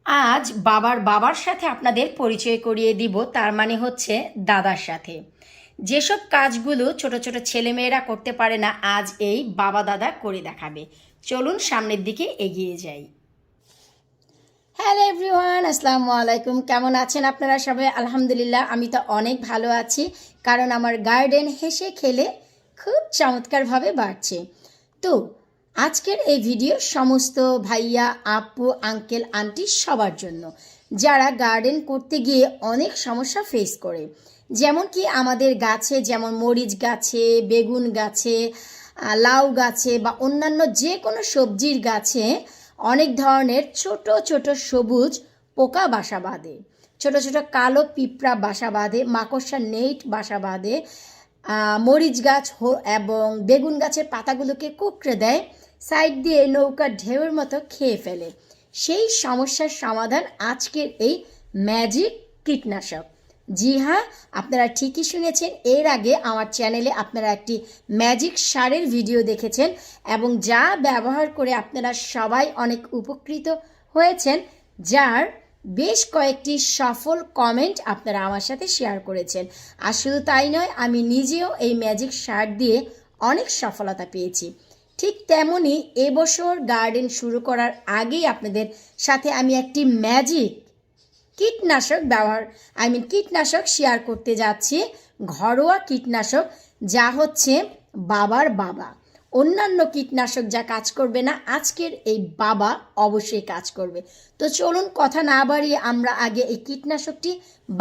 আজ বাবার সাথে আপনাদের পরিচয় করিয়ে দিব, তার মানে হচ্ছে দাদার সাথে। যেসব কাজগুলো ছোট ছোট ছেলেমেয়েরা করতে পারে না, আজ এই বাবা দাদা করে দেখাবে। চলুন সামনের দিকে এগিয়ে যাই। হ্যালো এভরিওয়ান, আসসালামু আলাইকুম। কেমন আছেন আপনারা সবাই? আলহামদুলিল্লাহ, আমি তো অনেক ভালো আছি, কারণ আমার গার্ডেন হেসে খেলে খুব চমৎকারভাবে বাড়ছে। তো আজকের এই ভিডিও সমস্ত ভাইয়া, আপু, আঙ্কেল, আন্টি সবার জন্য, যারা গার্ডেন করতে গিয়ে অনেক সমস্যা ফেস করে। যেমন কি আমাদের গাছে, যেমন মরিচ গাছে, বেগুন গাছে, লাউ গাছে বা অন্যান্য যে কোনো সবজির গাছে অনেক ধরনের ছোট ছোট সবুজ পোকা বাসা বাঁধে, ছোট ছোট কালো পিঁপড়া বাসা বাঁধে, মাকড়সা নেট বাসা বাঁধে, মরিচ গাছ এবং বেগুন গাছের পাতাগুলোকে কুঁকড়ে দেয়, সাইড দিয়ে নৌকার ঢেউয়ের মতো খেয়ে ফেলে। সেই সমস্যার সমাধান আজকের এই ম্যাজিক কীটনাশক। জি হ্যাঁ, আপনারা ঠিকই শুনেছেন, এর আগে আমার চ্যানেলে আপনারা একটি ম্যাজিক সারের ভিডিও দেখেছেন এবং যা ব্যবহার করে আপনারা সবাই অনেক উপকৃত হয়েছেন, যার বেশ কয়েকটি সফল কমেন্ট আপনারা আমার সাথে শেয়ার করেছেন। আর শুধু তাই নয়, আমি নিজেও এই ম্যাজিক সার দিয়ে অনেক সফলতা পেয়েছি। ঠিক তেমনই এবছর গার্ডেন শুরু করার আগেই আপনাদের সাথে আমি একটি ম্যাজিক কীটনাশক শেয়ার করতে যাচ্ছি। ঘরোয়া কীটনাশক, যা হচ্ছে বাবার বাবা। অন্যান্য কীটনাশক যা কাজ করবে না, আজকের এই বাবা অবশ্যই কাজ করবে। তো চলুন কথা না বাড়িয়ে আমরা আগে এই কীটনাশকটি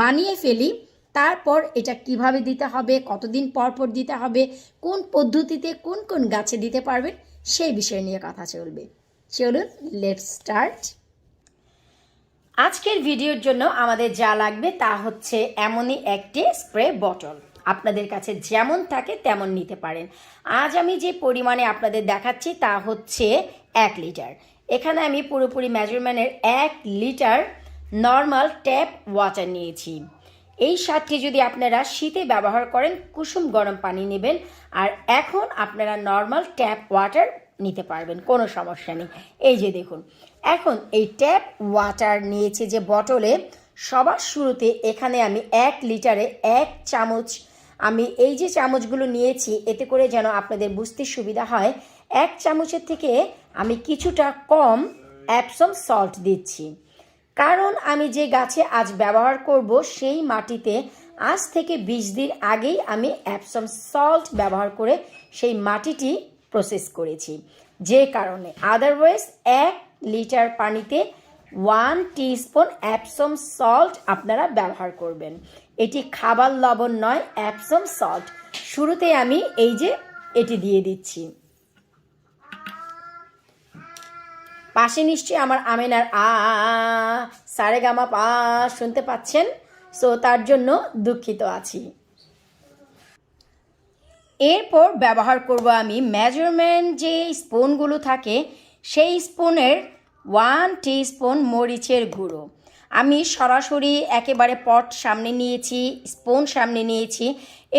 বানিয়ে ফেলি। তারপর এটা কিভাবে দিতে হবে, কতদিন পর পর দিতে হবে, কোন পদ্ধতিতে কোন কোন গাছে দিতে পারবেন, সেই বিষয় নিয়ে কথা চলবে। চলুন লেটস স্টার্ট। আজকের ভিডিওর জন্য আমাদের যা লাগবে তা হচ্ছে এমনই একটি স্প্রে বটল। আপনাদের কাছে যেমন থাকে তেমন নিতে পারেন। আজ আমি যে পরিমাণে আপনাদের দেখাচ্ছি তা হচ্ছে 1 লিটার। এখানে আমি পুরোপুরি মেজারমেন্টের 1 লিটার নর্মাল ট্যাপ ওয়াটার নিয়েছি। এই সারটি যদি আপনারা শীতে ব্যবহার করেন, কুসুম গরম পানি নেবেন, আর এখন আপনারা নর্মাল ট্যাপ ওয়াটার নিতে পারবেন, কোনো সমস্যা নেই। এই যে দেখুন, এখন এই ট্যাপ ওয়াটার নিয়েছি যে বটলে, সবার শুরুতে এখানে আমি 1 লিটারে 1 চামচ, আমি এই যে চামচগুলো নিয়েছি এতে করে যেন আপনাদের বুঝতে সুবিধা হয়, 1 চামচের থেকে আমি কিছুটা কম অ্যাপসম সল্ট দিচ্ছি। কারণ আমি যে গাছে আজ ব্যবহার করব সেই মাটিতে আজ থেকে 20 দিন আগেই আমি অ্যাপসম সল্ট ব্যবহার করে সেই মাটিটি প্রসেস করেছি, যে কারণে আদারওয়াইজ 1 লিটার পানিতে 1 টিস্পুন অ্যাপসম সল্ট আপনারা ব্যবহার করবেন। এটি খাবার লবণ নয়, অ্যাপসম সল্ট। শুরুতে আমি এই যে এটি দিয়ে দিচ্ছি। পাশে নিশ্চয়ই আমার আমেনার সারেগামা পা শুনতে পাচ্ছেন, সো তার জন্য দুঃখিত আছি। এরপর ব্যবহার করব আমি মেজারমেন্ট যে স্পুনগুলো থাকে, সেই স্পুনের 1 টিস্পুন মরিচের গুঁড়ো। আমি সরাসরি একেবারে পট সামনে নিয়েছি, স্পুন সামনে নিয়েছি,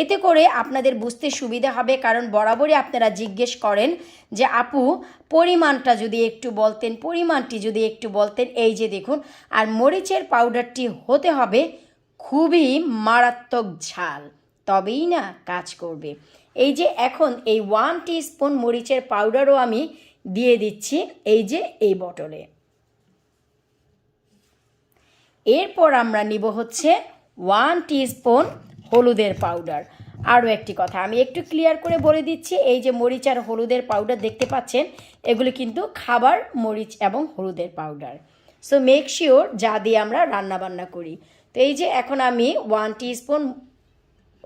এতে করে আপনাদের বুঝতে সুবিধা হবে। কারণ বরাবরই আপনারা জিজ্ঞেস করেন যে আপু পরিমাণটি যদি একটু বলতেন। এই যে দেখুন, আর মরিচের পাউডারটি হতে হবে খুবই মারাত্মক ঝাল, তবেই না কাজ করবে। এই যে এখন এই 1 টিস্পুন মরিচের পাউডারও আমি দিয়ে দিচ্ছি এই যে এই বটলে। এরপর আমরা নিব হচ্ছে 1 টিস্পুন হলুদের পাউডার। আরও একটি কথা আমি একটু ক্লিয়ার করে বলে দিচ্ছি, এই যে মরিচ আর হলুদের পাউডার দেখতে পাচ্ছেন, এগুলি কিন্তু খাবার মরিচ এবং হলুদের পাউডার। সো মেক শিওর যা দিয়ে আমরা রান্নাবান্না করি। তো এই যে এখন আমি 1 টিস্পুন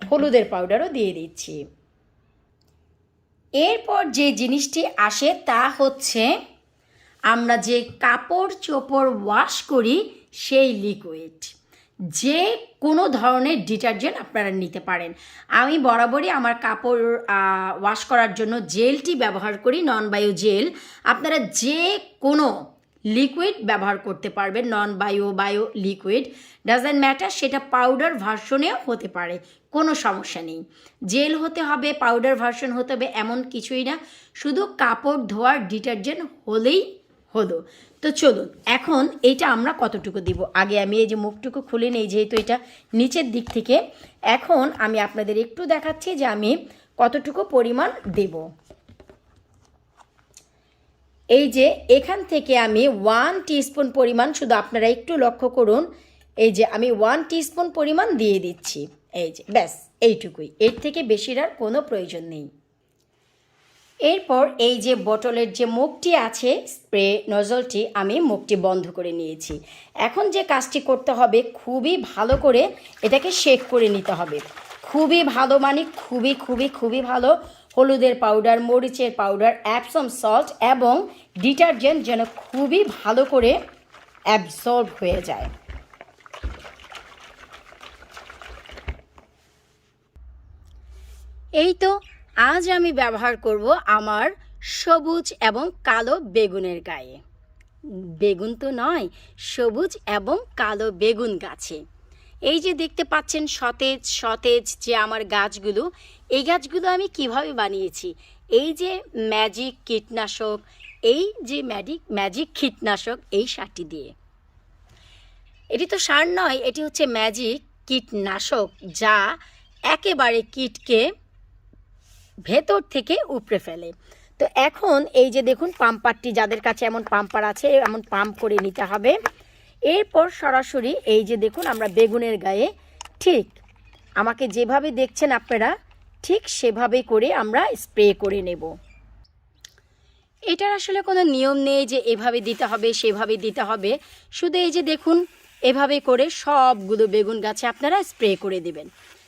হলুদের পাউডারও দিয়ে দিচ্ছি। এরপর যে জিনিসটি আসে তা হচ্ছে আমরা যে কাপড় চোপড় ওয়াশ করি সেই লিকুইড। যে কোনো ধরনের ডিটারজেন্ট আপনারা নিতে পারেন। আমি বরাবরই আমার কাপড় ওয়াশ করার জন্য জেলটি ব্যবহার করি, নন বায়ো জেল। আপনারা যে কোনো লিকুইড ব্যবহার করতে পারবেন, নন বায়ো লিকুইড, ডাজন্ট ম্যাটার, সেটা পাউডার ভার্সনেও হতে পারে, কোনো সমস্যা নেই। জেল হতে হবে, পাউডার ভার্সন হতে হবে এমন কিছুই না, শুধু কাপড় ধোয়ার ডিটারজেন্ট হলেই হলো। তো চলুন এখন এটা আমরা কতটুকু দিব। আগে আমি এই যে মুখটুকু খুলে নেই, যেহেতু এটা নিচের দিক থেকে। এখন আমি আপনাদের একটু দেখাচ্ছি যে আমি কতটুকু পরিমাণ দেব। এই যে এখান থেকে আমি 1 টিস্পুন পরিমাণ, শুধু আপনারা একটু লক্ষ্য করুন, এই যে আমি 1 টিস্পুন পরিমাণ দিয়ে দিচ্ছি। এই যে ব্যাস এইটুকুই, এর থেকে বেশির আর কোনো প্রয়োজন নেই। এরপর এই যে বোতলের যে মুখটি আছে, স্প্রে নজলটি, আমি মুখটি বন্ধ করে নিয়েছি। এখন যে কাজটি করতে হবে, খুবই ভালো করে এটাকে শেক করে নিতে হবে। খুবই ভালো মানে খুবই খুবই খুবই ভালো। হলুদের পাউডার, মরিচের পাউডার, অ্যাপসম সল্ট এবং ডিটারজেন্ট যেন খুবই ভালো করে অ্যাবসর্ব হয়ে যায়। এই তো আজ আমি ব্যবহার করব আমার সবুজ এবং কালো বেগুনের গায়ে। বেগুন তো নয়, সবুজ এবং কালো বেগুন গাছে। এই যে দেখতে পাচ্ছেন সতেজ সতেজ যে আমার গাছগুলো, এই গাছগুলো আমি কিভাবে বানিয়েছি। এই যে ম্যাজিক কীটনাশক, এই যে ম্যাজিক কীটনাশক, এই সারটি দিয়ে। এটি তো সার নয়, এটি হচ্ছে ম্যাজিক কীটনাশক, যা একেবারে কীটকে ভেতর থেকে উপড়ে ফেলে। তো এখন এই যে দেখুন পাম্পারটি, যাদের কাছে এমন পাম্পার আছে, এমন পাম্প করে নিতে হবে। এরপর সরাসরি এই যে দেখুন আমরা বেগুনের গায়ে ঠিক আমাকে যেভাবে দেখছেন আপনারা, ঠিক সেভাবে করে আমরা স্প্রে করে নেব। এটার আসলে কোনো নিয়ম নেই যে এভাবে দিতে হবে সেভাবে দিতে হবে, শুধু এই যে দেখুন এভাবে করে সবগুলো বেগুন গাছে আপনারা স্প্রে করে দেবেন।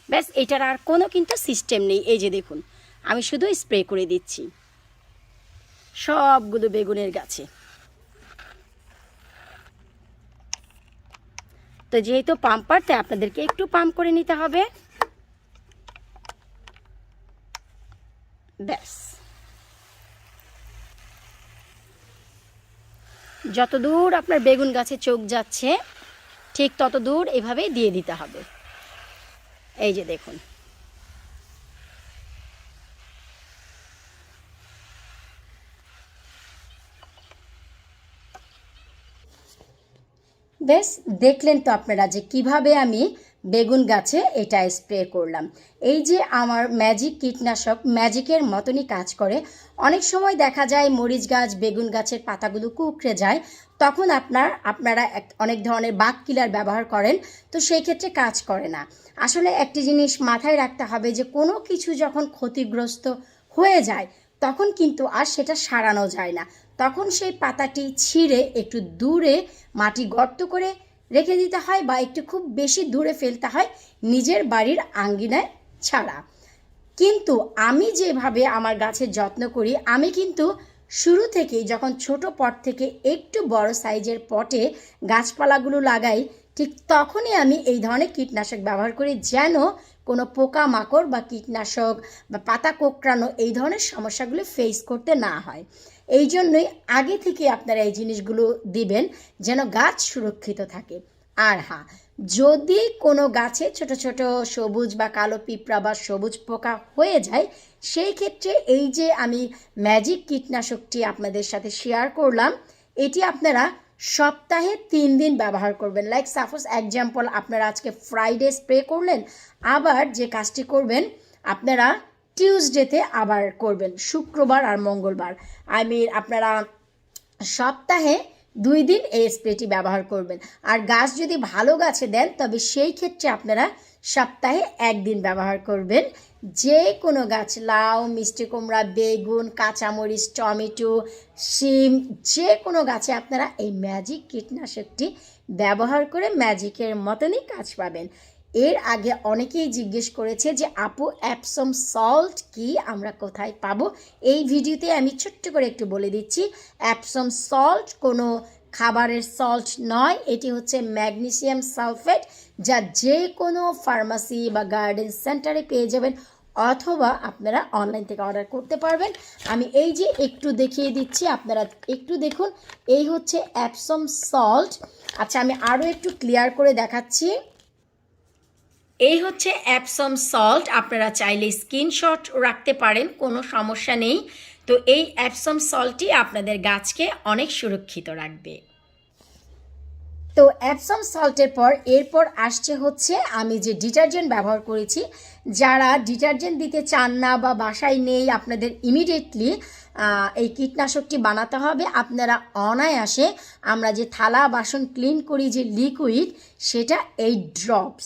ব্যাস, এটার আর কোনো কিন্তু সিস্টেম নেই। এই যে দেখুন আমি শুধু স্প্রে করে দিচ্ছি সবগুলো বেগুনের গাছে। তো যেহেতু পাম্পার, তাই আপনাদেরকে একটু পাম্প করে নিতে হবে। ব্যাস, যত দূর আপনার বেগুন গাছে চোখ যাচ্ছে ঠিক তত দূর এভাবে দিয়ে দিতে হবে। এই যে দেখুন বেশ, দেখলেন তো আপনারা যে কিভাবে আমি বেগুন গাছে এটা স্প্রে করলাম। এই যে আমার ম্যাজিক কীটনাশক ম্যাজিকের মতনই কাজ করে। অনেক সময় দেখা যায় মরিচ গাছ, বেগুন গাছের পাতাগুলো কুঁকড়ে যায়, তখন আপনারা অনেক ধরনের বাগ কিলার ব্যবহার করেন, তো সেই ক্ষেত্রে কাজ করে না। আসলে একটি জিনিস মাথায় রাখতে হবে যে কোনো কিছু যখন ক্ষতিগ্রস্ত হয়ে যায় তখন কিন্তু আর সেটা সারানো যায় না। তখন সেই পাতাটি ছিঁড়ে একটু দূরে মাটি গর্ত করে রেখে দিতে হয়, বা একটু খুব বেশি দূরে ফেলতে হয়, নিজের বাড়ির আঙ্গিনায় ছাড়া। কিন্তু আমি যেভাবে আমার গাছের যত্ন করি, আমি কিন্তু শুরু থেকেই যখন ছোট পট থেকে একটু বড় সাইজের পটে গাছপালাগুলো লাগাই, ঠিক তখনই আমি এই ধরনের কীটনাশক ব্যবহার করি, যেন কোনো পোকা মাকড় বা কীটনাশক বা পাতা কোঁকড়ানো এই ধরনের সমস্যাগুলো ফেস করতে না হয়। এই জন্যই আগে থেকে আপনারা এই জিনিসগুলো দিবেন যেন গাছ সুরক্ষিত থাকে। আর হ্যাঁ, যদি কোনো গাছে ছোট ছোট সবুজ বা কালো পিঁপড়া বা সবুজ পোকা হয়ে যায়, সেই ক্ষেত্রে এই যে আমি ম্যাজিক কীটনাশকটি আপনাদের সাথে শেয়ার করলাম, এটি আপনারা সপ্তাহে 3 দিন ব্যবহার করবেন। লাইক সাপোজ এক্সাম্পল, আপনারা আজকে ফ্রাইডে স্প্রে করলেন, আবার যে কাজটি করবেন আপনারা টিউসডেতে আবার করবেন, শুক্রবার আর মঙ্গলবার। আপনারা সপ্তাহে 2 দিন এই স্প্রেটি ব্যবহার করবেন। আর গাছ যদি ভালো গাছে দেন তবে সেই ক্ষেত্রে আপনারা সপ্তাহে 1 দিন ব্যবহার করবেন। যে কোনো গাছ, লাউ, মিষ্টি কুমড়া, বেগুন, কাঁচামরিচ, টমেটো, শিম, যে কোনো গাছে আপনারা এই ম্যাজিক কীটনাশকটি ব্যবহার করে ম্যাজিকের মতনই কাজ পাবেন। এর আগে অনেকেই জিজ্ঞেস করেছে যে আপু অ্যাপসম সল্ট কি, আমরা কোথায় পাবো। এই ভিডিওতে আমি ছোট্ট করে একটু বলে দিচ্ছি, অ্যাপসম সল্ট কোনো খাবারের সল্ট নয়, এটি হচ্ছে ম্যাগনেসিয়াম সালফেট, যা যে কোনো ফার্মাসি বা গার্ডেন সেন্টারে পেয়ে যাবেন, অথবা আপনারা অনলাইন থেকে অর্ডার করতে পারবেন। আমি এই যে একটু দেখিয়ে দিচ্ছি, আপনারা একটু দেখুন, এই হচ্ছে অ্যাপসম সল্ট। আচ্ছা, আমি আরও একটু ক্লিয়ার করে দেখাচ্ছি। এই হচ্ছে অ্যাপসম সল্ট, আপনারা চাইলে স্ক্রিনশট রাখতে পারেন, কোনো সমস্যা নেই। তো এই অ্যাপসম সল্টই আপনাদের গাছকে অনেক সুরক্ষিত রাখবে। তো অ্যাপসম সল্টের পর এরপর আসছে হচ্ছে আমি যে ডিটারজেন্ট ব্যবহার করেছি। যারা ডিটারজেন্ট দিতে চান না বা বাসায় নেই, আপনাদের ইমিডিয়েটলি এই কীটনাশকটি বানাতে হবে, আপনারা অনায়াসে আমরা যে থালা বাসন ক্লিন করি যে লিকুইড, সেটা 8 ড্রপস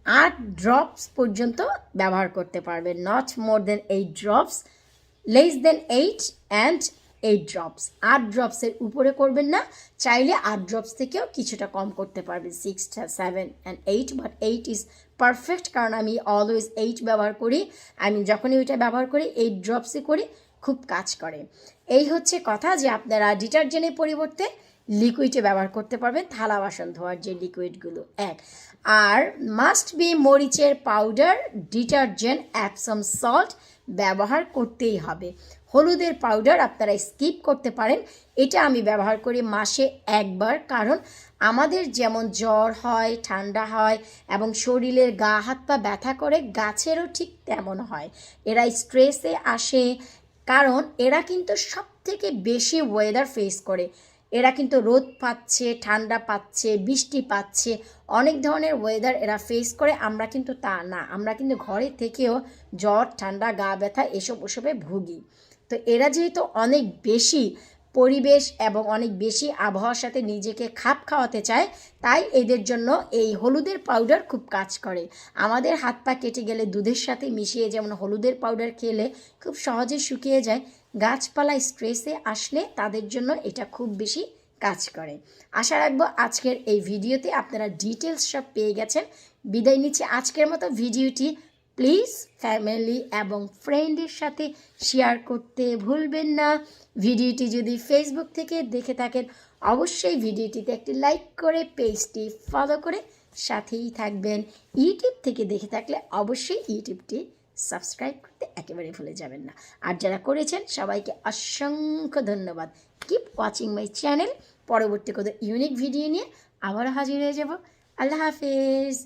8 ড্রপস পর্যন্ত ব্যবহার করতে পারবেন। Not more than 8 drops, less than 8 and 8 drops. 8 ড্রপসের উপরে করবেন না, চাইলে 8 ড্রপস থেকেও কিছুটা কম করতে পারবেন, 6, 7 অ্যান্ড 8, বাট 8 ইজ পারফেক্ট, কারণ আমি অলওয়েজ 8 ব্যবহার করি। আমি যখনই ওইটা ব্যবহার করি 8 ড্রপসে করি, খুব কাজ করে। এই হচ্ছে কথা যে আপনারা ডিটারজেন্টের পরিবর্তে লিকুইডে ব্যবহার করতে পারবেন, থালা বাসন ধোয়ার যে লিকুইডগুলো। আর মাস্ট বি মরিচের পাউডার, ডিটারজেন্ট, অ্যাপসম সল্ট ব্যবহার করতেই হবে। হলুদের পাউডার আপনারা স্কিপ করতে পারেন, এটা আমি ব্যবহার করি মাসে একবার, কারণ আমাদের যেমন জ্বর হয়, ঠান্ডা হয় এবং শরীরের গা হাত পা ব্যথা করে, গাছেরও ঠিক তেমন হয়। এরা স্ট্রেসে আসে, কারণ এরা কিন্তু সবথেকে বেশি ওয়েদার ফেস করে। এরা কিন্তু রোদ পাচ্ছে, ঠান্ডা পাচ্ছে, বৃষ্টি পাচ্ছে, অনেক ধরনের ওয়েদার এরা ফেস করে। আমরা কিন্তু তা না, আমরা কিন্তু ঘরে থেকেও জ্বর, ঠান্ডা, গা ব্যথা ওসবে ভুগি। তো এরা যেহেতু অনেক বেশি পরিবেশ এবং অনেক বেশি আবহাওয়ার সাথে নিজেকে খাপ খাওয়াতে চায়, তাই এদের জন্য এই হলুদের পাউডার খুব কাজ করে। আমাদের হাত পা কেটে গেলে দুধের সাথে মিশিয়ে যেমন হলুদের পাউডার খেলে খুব সহজে শুকিয়ে যায়, গাছপালা স্ট্রেসে আসলে তাদের জন্য এটা খুব বেশি কাজ করে। আশা রাখবো আজকের এই ভিডিওতে আপনারা ডিটেলস সব পেয়ে গেছেন। বিদায় নিচ্ছি আজকের মতো। ভিডিওটি প্লিজ ফ্যামিলি এবং ফ্রেন্ডের সাথে শেয়ার করতে ভুলবেন না। ভিডিওটি যদি ফেসবুক থেকে দেখে থাকেন, অবশ্যই ভিডিওটিতে একটি লাইক করে পেজটি ফলো করে সাথেই থাকবেন। ইউটিউব থেকে দেখে থাকলে অবশ্যই ইউটিউবটি সাবস্ক্রাইব করতে একেবারে ভুলে যাবেন না। আর যারা করেছেন সবাইকে অসংখ্য ধন্যবাদ। Keep watching my channel. পরবর্তী কোনো ইউনিক ভিডিও নিয়ে আবারও হাজির হয়ে যাব। আল্লাহ হাফেজ।